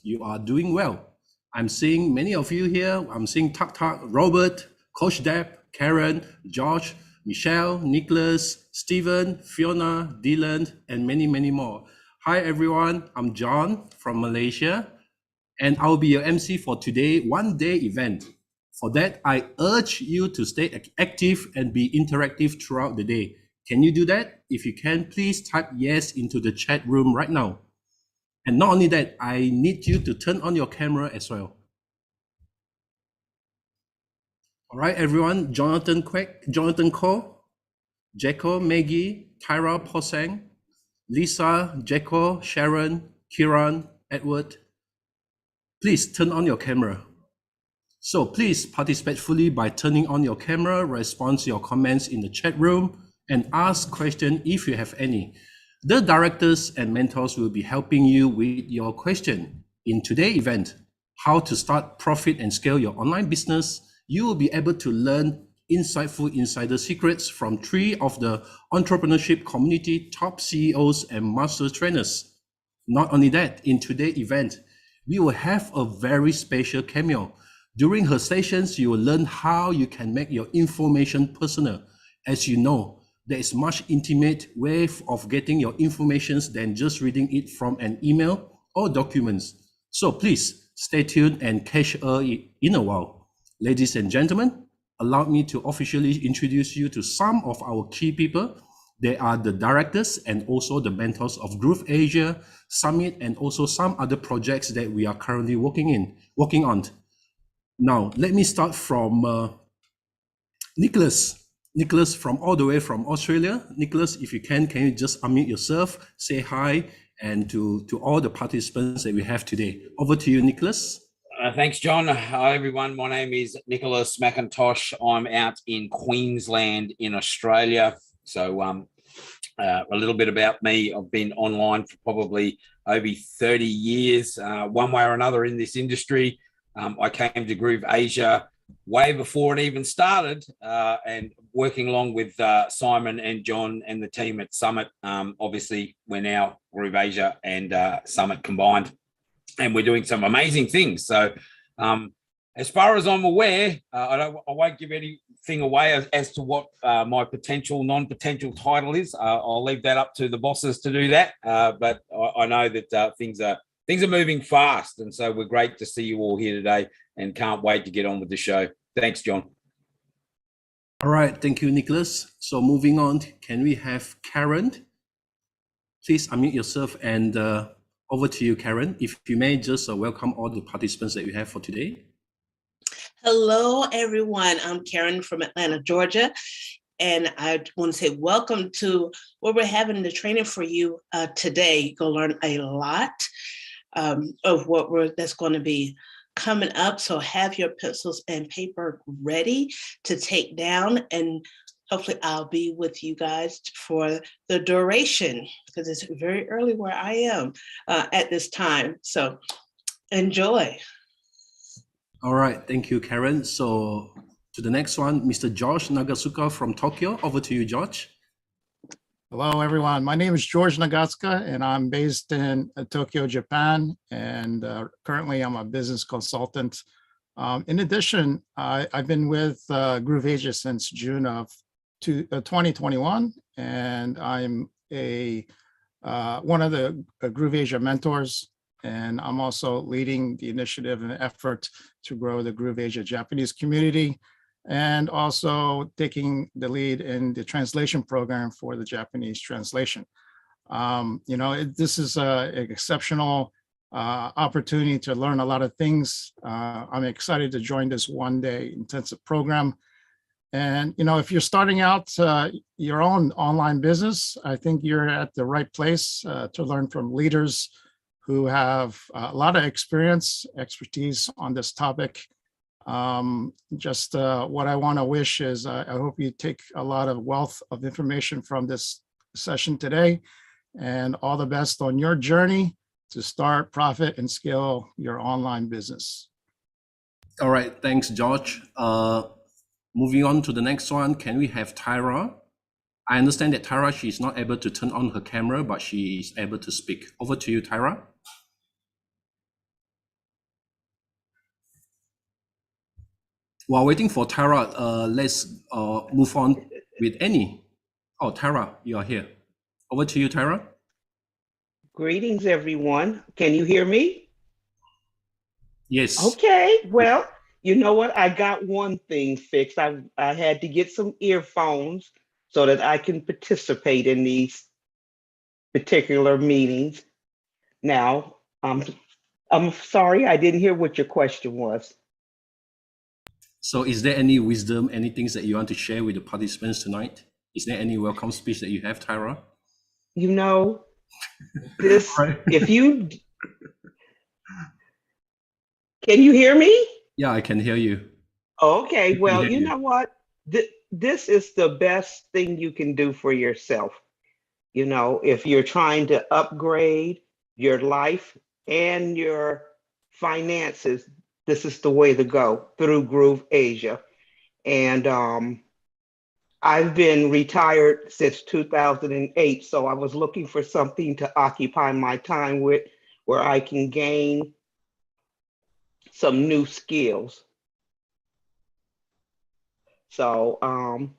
you are doing well. I'm seeing many of you here. I'm seeing Tak Tak, Robert, Coach Deb, Karen, George, Michelle, Nicholas, Stephen, Fiona, Dylan, and many, many more. Hi, everyone. I'm John from Malaysia, and I'll be your MC for today one-day event. For that, I urge you to stay active and be interactive throughout the day. Can you do that? If you can, please type yes into the chat room right now. And not only that, I need you to turn on your camera as well. All right, everyone, Jonathan Kwek, Jonathan Ko, Jacko, Maggie, Tyra, Posang, Lisa, Jacko, Sharon, Kiran, Edward. Please turn on your camera. So please participate fully by turning on your camera, respond to your comments in the chat room, and ask questions if you have any. The directors and mentors will be helping you with your question. In today's event, how to start, profit, and scale your online business, you will be able to learn insightful insider secrets from 3 of the entrepreneurship community top CEOs and master trainers. Not only that, in today's event, we will have a very special cameo. During her sessions, you will learn how you can make your information personal. As you know, there is much intimate way of getting your information than just reading it from an email or documents. So please stay tuned and catch her in a while. Ladies and gentlemen, allow me to officially introduce you to some of our key people. They are the directors and also the mentors of GrooveAsia Summit and also some other projects that we are currently working on. Now, let me start from Nicholas. Nicholas from all the way from Australia. Nicholas, if you can you just unmute yourself, say hi, and to all the participants that we have today. Over to you, Nicholas. Thanks, John. Hi, everyone. My name is Nicholas McIntosh. I'm out in Queensland in Australia. So a little bit about me. I've been online for probably over 30 years, one way or another in this industry. I came to GrooveAsia way before it even started, and working along with Simon and John and the team at Summit. Obviously, we're now GrooveAsia and Summit combined, and we're doing some amazing things. So as far as I'm aware, I won't give anything away as to what my potential, non-potential title is. I'll leave that up to the bosses to do that. But I know that things are moving fast. And so we're great to see you all here today and can't wait to get on with the show. Thanks, John. All right. Thank you, Nicholas. So moving on, can we have Karen? Please unmute yourself and over to you, Karen. If you may just welcome all the participants that we have for today. Hello, everyone. I'm Karen from Atlanta, Georgia. And I want to say welcome to where we're having the training for you today. You're going to learn a lot of what that's going to be coming up. So have your pencils and paper ready to take down, and hopefully I'll be with you guys for the duration because it's very early where I am at this time. So enjoy. All right. Thank you, Karen. So to the next one, Mr. George Nagasuka from Tokyo. Over to you, George. Hello, everyone. My name is George Nagatsuka, and I'm based in Tokyo, Japan. And currently, I'm a business consultant. In addition, I've been with GrooveAsia since June of 2021, and I'm one of the GrooveAsia mentors. And I'm also leading the initiative and effort to grow the GrooveAsia Japanese community, and also taking the lead in the translation program for the Japanese translation. This is an exceptional opportunity to learn a lot of things. I'm excited to join this one-day intensive program. And, if you're starting out your own online business, I think you're at the right place to learn from leaders who have a lot of expertise on this topic. What I want to wish is I hope you take a lot of wealth of information from this session today, and all the best on your journey to start, profit, and scale your online business. All right. Thanks, George. Moving on to the next one, can we have Tyra? I understand that Tyra, she is not able to turn on her camera, but she is able to speak. Over to you, Tyra. While waiting for Tyra, let's move on with Annie. Oh, Tyra, you are here. Over to you, Tyra. Greetings, everyone. Can you hear me? Yes. Okay, well, you know what? I got one thing fixed. I had to get some earphones so that I can participate in these particular meetings. Now, I'm sorry I didn't hear what your question was. So is there any wisdom, any things that you want to share with the participants tonight? Is there any welcome speech that you have, Tyra? You know, this, Right. if you, can you hear me? Yeah, I can hear you. Okay, I can well, hear you you. know what? This is the best thing you can do for yourself. You know, if you're trying to upgrade your life and your finances, this is the way to go through GrooveAsia. And I've been retired since 2008, so I was looking for something to occupy my time with where I can gain some new skills. So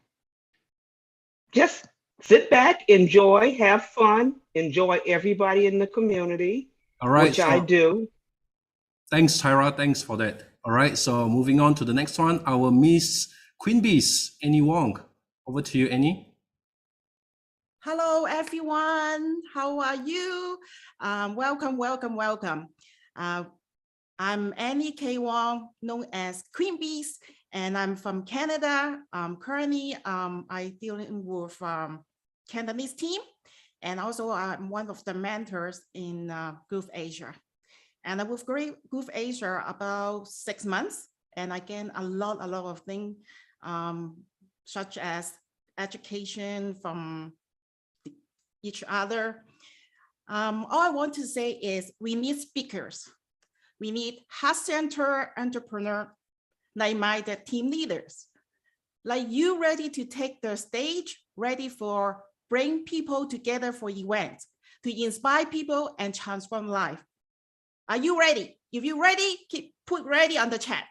just sit back, enjoy, have fun, enjoy everybody in the community, All right. which I So do. thanks, Tyra. Thanks for that. All right. So moving on to the next one, our Miss Queen Bees, Annie Wong. Over to you, Annie. Hello, everyone. How are you? Welcome, welcome, welcome. I'm Annie K. Wong, known as Queen Bees, and I'm from Canada. Currently, I dealing with Cantonese team, and also I'm one of the mentors in GrooveAsia. And I with GrooveAsia about 6 months, and I gain a lot of things, such as education from each other. All I want to say is we need speakers. We need heart-centered entrepreneur, like-minded team leaders, like you ready to take the stage, ready for bring people together for events, to inspire people and transform life. Are you ready? If you're ready, put ready on the chat.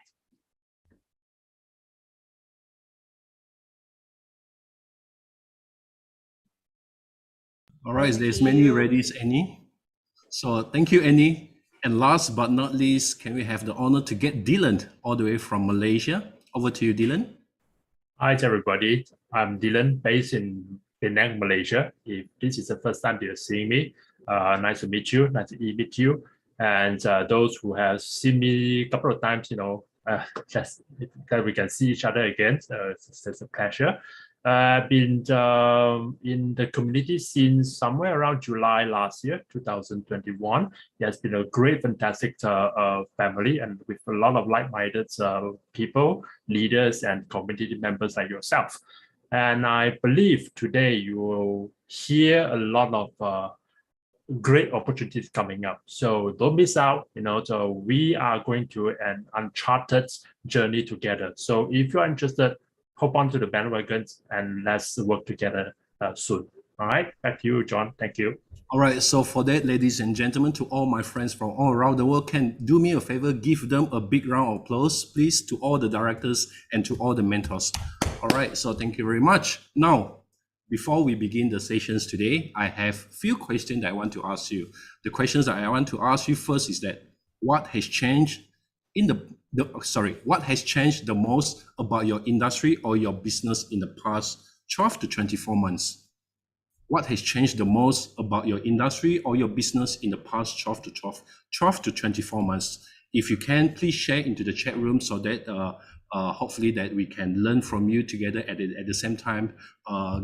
All right. Thank There's many you. readies, Annie. So thank you, Annie. And last but not least, can we have the honor to get Dylan all the way from Malaysia? Over to you, Dylan. Hi everybody, I'm Dylan, based in Penang, Malaysia. If this is the first time you're seeing me, nice to meet you, nice to meet you. And those who have seen me a couple of times, just that we can see each other again, it's a pleasure. I've been in the community since somewhere around July last year, 2021. It has been a great, fantastic family, and with a lot of like-minded people, leaders, and community members like yourself. And I believe today you will hear a lot of great opportunities coming up. So don't miss out, so we are going to an uncharted journey together. So if you're interested, hop onto the bandwagons and let's work together soon. All right, back to you, John. Thank you. All right, so for that, ladies and gentlemen, to all my friends from all around the world, can do me a favor, give them a big round of applause, please, to all the directors and to all the mentors. All right, so thank you very much. Now, before we begin the sessions today, I have a few questions that I want to ask you. The questions that I want to ask you first is that what has changed what has changed the most about your industry or your business in the past 12 to 24 months? What has changed the most about your industry or your business in the past 12 to 24 months? If you can, please share into the chat room so that hopefully that we can learn from you together at the same time,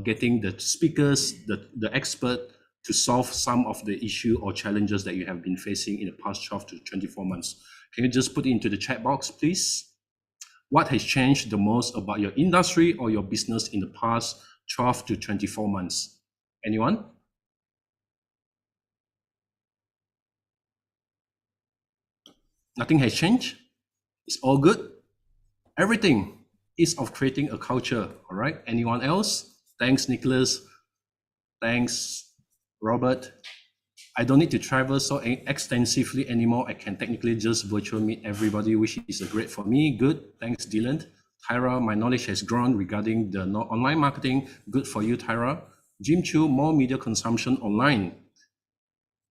getting the speakers, the expert to solve some of the issue or challenges that you have been facing in the past 12 to 24 months. Can you just put it into the chat box, please? What has changed the most about your industry or your business in the past 12 to 24 months? Anyone? Nothing has changed? It's all good? Everything is of creating a culture, all right? Anyone else? Thanks, Nicholas. Thanks, Robert. I don't need to travel so extensively anymore. I can technically just virtual meet everybody, which is great for me. Good. Thanks, Dylan. Tyra, my knowledge has grown regarding the online marketing. Good for you, Tyra. Jim Chu, more media consumption online.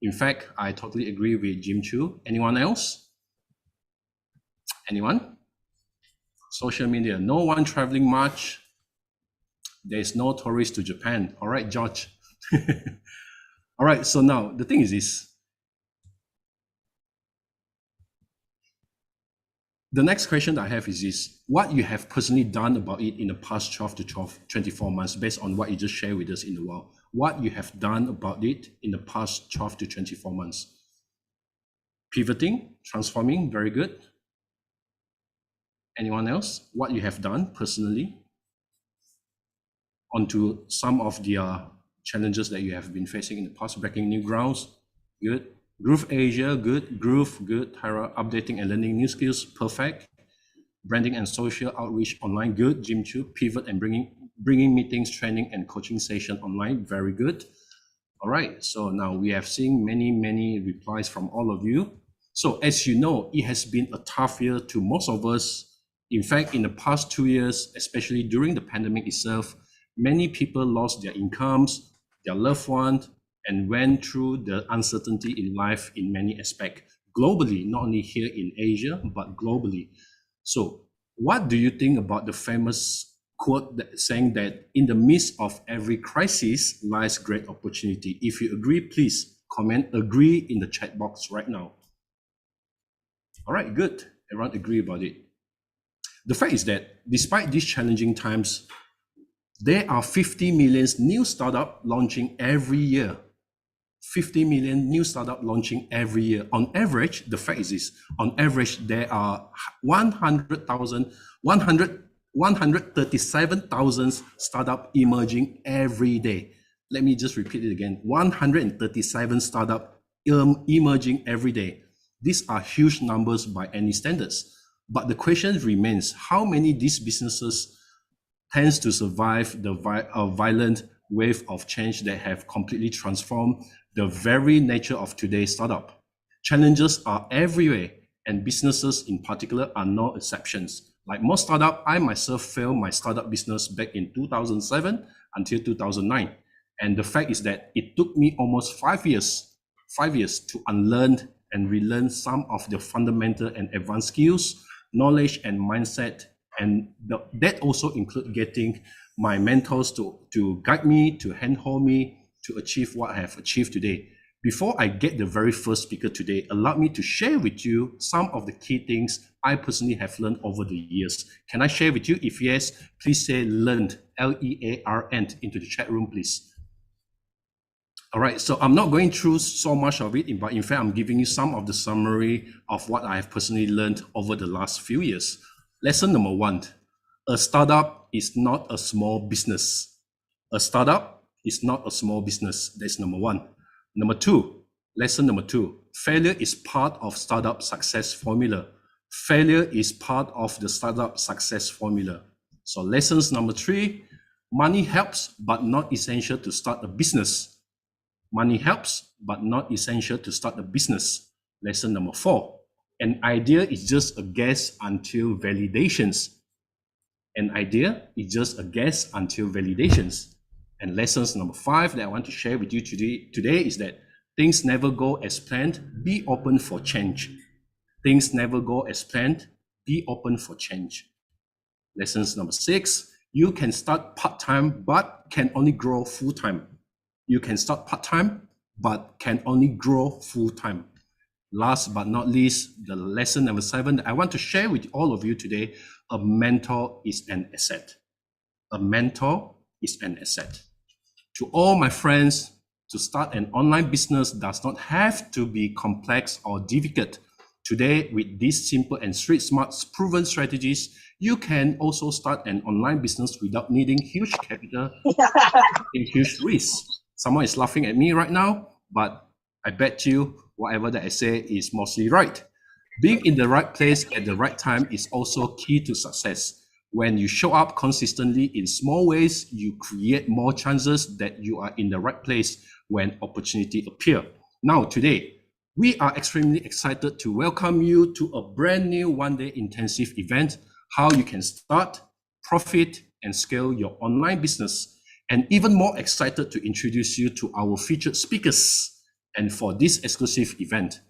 In fact, I totally agree with Jim Chu. Anyone else? Anyone? Social media, no one traveling much. There's no tourists to Japan. All right, George. All right, so now the thing is this. The next question that I have is this: what you have personally done about it in the past 12 to 24 months, based on what you just shared with us in the world. What you have done about it in the past 12 to 24 months. Pivoting, transforming, very good. Anyone else? What you have done personally onto some of the challenges that you have been facing in the past, breaking new grounds, good. GrooveAsia, good. Groove, good. Tyra, updating and learning new skills, perfect. Branding and social outreach online, good. Jim Chu, pivot and bringing meetings, training and coaching session online, very good. All right, so now we have seen many replies from all of you. So as you know, it has been a tough year to most of us. In fact, in the past 2 years, especially during the pandemic itself, many people lost their incomes, their loved ones, and went through the uncertainty in life in many aspects, globally, not only here in Asia, but globally. So what do you think about the famous quote saying that in the midst of every crisis lies great opportunity? If you agree, please comment agree in the chat box right now. All right, good. Everyone agree about it. The fact is that despite these challenging times, there are 50 million new startups launching every year. 50 million new startups launching every year. On average, the fact is this, on average, there are 137,000 startups emerging every day. Let me just repeat it again, 137 startups emerging every day. These are huge numbers by any standards. But the question remains, how many of these businesses tends to survive the violent wave of change that have completely transformed the very nature of today's startup? Challenges are everywhere, and businesses in particular are no exceptions. Like most startups, I myself failed my startup business back in 2007 until 2009. And the fact is that it took me almost 5 years to unlearn and relearn some of the fundamental and advanced skills, knowledge and mindset. And that also include getting my mentors to guide me, to handhold me, to achieve what I have achieved today. Before I get the very first speaker today, allow me to share with you some of the key things I personally have learned over the years. Can I share with you? If yes, please say learned, L-E-A-R-N, into the chat room, please. All right, so I'm not going through so much of it, but in fact, I'm giving you some of the summary of what I have personally learned over the last few years. Lesson number 1, a startup is not a small business. A startup is not a small business. That's number 1. Number 2, lesson number 2, failure is part of startup success formula. Failure is part of the startup success formula. So lessons number 3, money helps, but not essential to start a business. Money helps, but not essential to start a business. Lesson number 4, an idea is just a guess until validations. An idea is just a guess until validations. And lessons number 5 that I want to share with you today is that things never go as planned. Be open for change. Things never go as planned. Be open for change. Lessons number 6, you can start part-time, but can only grow full-time. You can start part-time, but can only grow full-time. Last but not least, the lesson number 7 that I want to share with all of you today, a mentor is an asset. A mentor is an asset. To all my friends, to start an online business does not have to be complex or difficult. Today, with these simple and street smart proven strategies, you can also start an online business without needing huge capital and huge risks. Someone is laughing at me right now, but I bet you whatever that I say is mostly right. Being in the right place at the right time is also key to success. When you show up consistently in small ways, you create more chances that you are in the right place when opportunity appear. Now, today, we are extremely excited to welcome you to a brand new one-day intensive event, how you can start, profit, and scale your online business. And even more excited to introduce you to our featured speakers and for this exclusive event.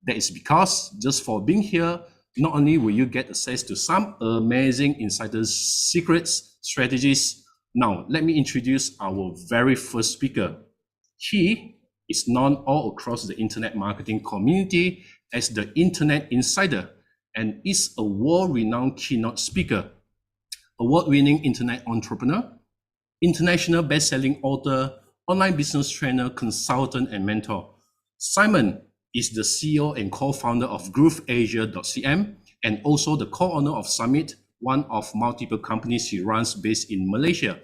That is because just for being here, not only will you get access to some amazing insiders' secrets, strategies. Now, let me introduce our very first speaker. He is known all across the internet marketing community as the Internet Insider and is a world-renowned keynote speaker, award-winning internet entrepreneur, international best-selling author, online business trainer, consultant, and mentor. Simon is the CEO and co-founder of GrooveAsia.cm and also the co-owner of Summit, one of multiple companies he runs based in Malaysia.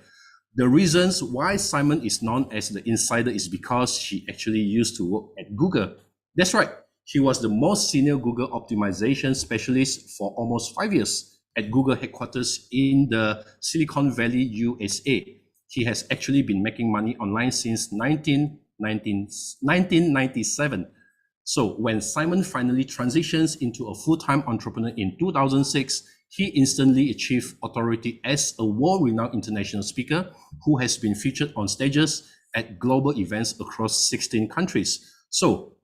The reasons why Simon is known as the insider is because he actually used to work at Google. That's right. He was the most senior Google optimization specialist for almost 5 years at Google headquarters in the Silicon Valley, USA. He has actually been making money online since 1997. So when Simon finally transitions into a full-time entrepreneur in 2006, he instantly achieved authority as a world-renowned international speaker who has been featured on stages at global events across 16 countries. So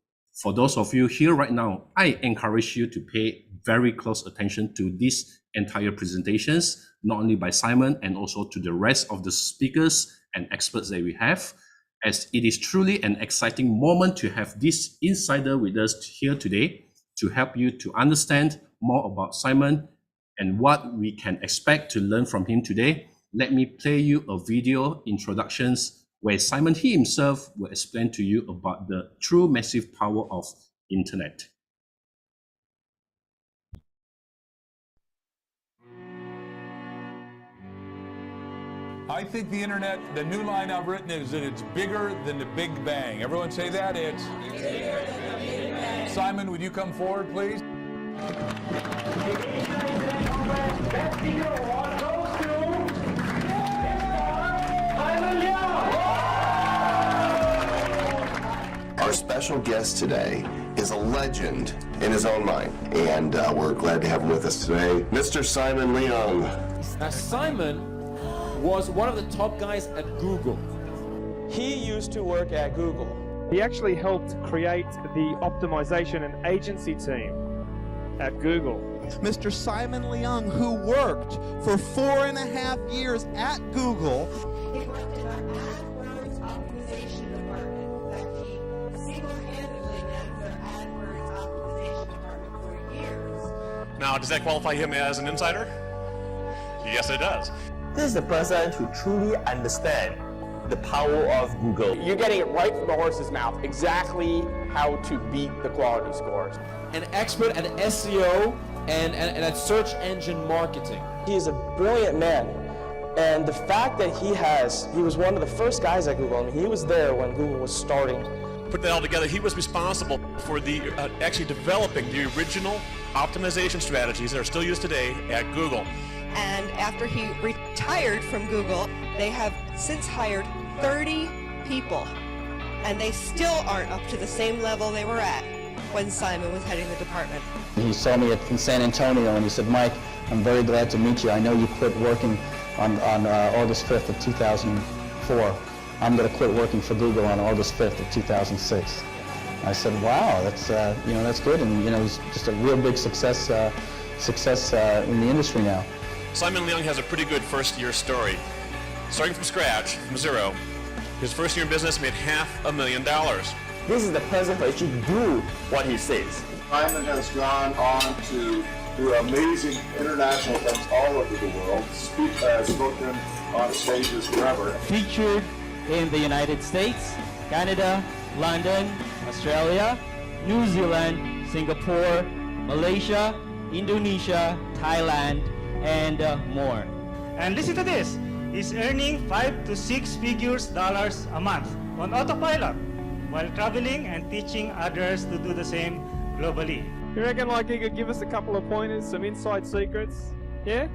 for those of you here right now, I encourage you to pay very close attention to these entire presentations, not only by Simon and also to the rest of the speakers and experts that we have, as it is truly an exciting moment to have this insider with us here today to help you to understand more about Simon and what we can expect to learn from him today. Let me play you a video introductions where Simon himself will explain to you about the true massive power of internet. I think the internet, the new line I've written is that it's bigger than the Big Bang. Everyone say that. It's bigger than the Big Bang. Simon, would you come forward, please? Our special guest today is a legend in his own mind, and we're glad to have him with us today, Mr. Simon Leung. Now, Simon was one of the top guys at Google. He used to work at Google. He actually helped create the optimization and agency team at Google. Mr. Simon Leung, who worked for 4.5 years at Google. He worked in an AdWords optimization department that he single-handedly ran the AdWords optimization department for years. Now, does that qualify him as an insider? Yes, it does. This is the person who truly understands the power of Google. You're getting it right from the horse's mouth, exactly how to beat the quality scores. An expert at SEO and at search engine marketing. He is a brilliant man. And the fact that he was one of the first guys at Google. I mean, he was there when Google was starting. Put that all together, he was responsible for the actually developing the original optimization strategies that are still used today at Google. And after he retired from Google, they have since hired 30 people, and they still aren't up to the same level they were at when Simon was heading the department. He saw me in San Antonio and he said, Mike, I'm very glad to meet you. I know you quit working on August 5th of 2004. I'm going to quit working for Google on August 5th of 2006. I said, wow, that's that's good, and he's just a real big success in the industry now. Simon Leung has a pretty good first-year story. Starting from scratch, from zero, his first year in business made $500,000. This is the person who actually do what he says. Simon has gone on to do amazing international events all over the world, spoken on stages forever. Featured in the United States, Canada, London, Australia, New Zealand, Singapore, Malaysia, Indonesia, Thailand, and more. And listen to this, he's earning 5 to 6 figures dollars a month on autopilot while traveling and teaching others to do the same globally. You reckon like he could give us a couple of pointers, some inside secrets? Yeah?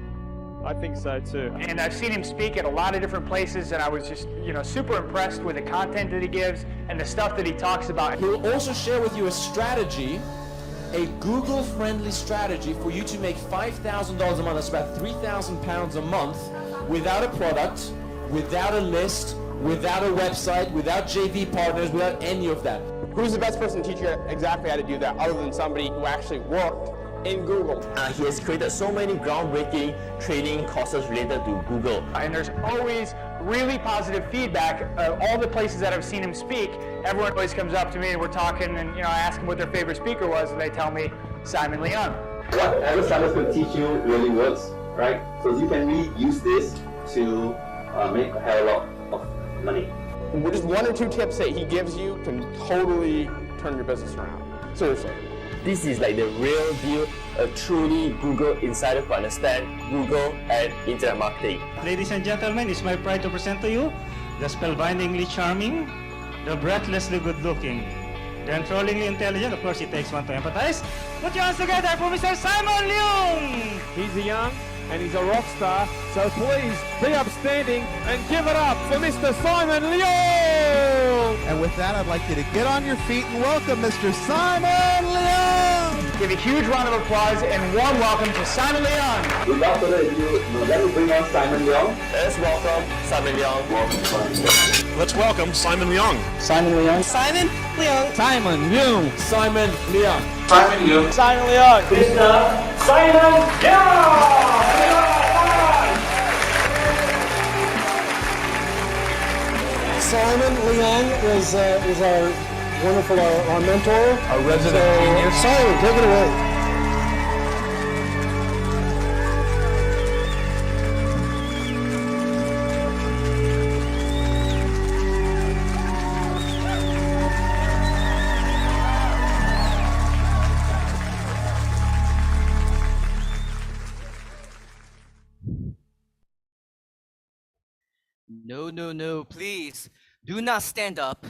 I think so too. And I've seen him speak at a lot of different places, and I was just, super impressed with the content that he gives and the stuff that he talks about. He'll also share with you a strategy a Google-friendly strategy for you to make $5,000 a month, that's about 3,000 pounds a month, without a product, without a list, without a website, without JV partners, without any of that. Who's the best person to teach you exactly how to do that other than somebody who actually worked in Google? He has created so many groundbreaking training courses related to Google. And there's always really positive feedback. All the places that I've seen him speak, everyone always comes up to me and we're talking, and I ask them what their favorite speaker was, and they tell me Simon Leung. Whatever Simon's going to teach you really works, right? So you can really use this to make a hell of a lot of money. Just one or two tips that he gives you can totally turn your business around. Seriously. This is like the real deal, a truly Google insider who understand Google and internet marketing. Ladies and gentlemen, it's my pride to present to you the spellbindingly charming, the breathlessly good-looking, the enthrallingly intelligent. Of course, it takes one to empathize. Put your hands together for Mr. Simon Leung! He's a young and he's a rock star, so please be upstanding and give it up for Mr. Simon Leung! And with that, I'd like you to get on your feet and welcome Mr. Simon Leung! Give a huge round of applause and warm welcome to Simon Leung! Without further ado, let me bring on Simon Leung. Let's welcome Simon Leung. Welcome, Simon Leung. Let's welcome Simon Leung. Simon Leung. Simon Leung. Simon Leung. Simon Leung. Simon Leung. Simon Leung. Mr. Simon Leung! Simon Leung is our wonderful, our mentor. A resident genius. Simon, take it away. No, please. Do not stand up.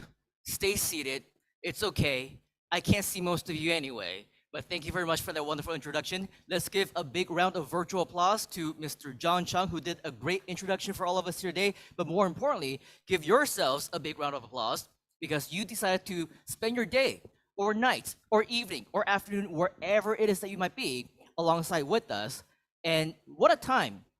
Stay seated. It's okay. I can't see most of you anyway. But thank you very much for that wonderful introduction. Let's give a big round of virtual applause to Mr. John Chong, who did a great introduction for all of us here today. But more importantly, give yourselves a big round of applause because you decided to spend your day or night or evening or afternoon, wherever it is that you might be, alongside with us. And what a time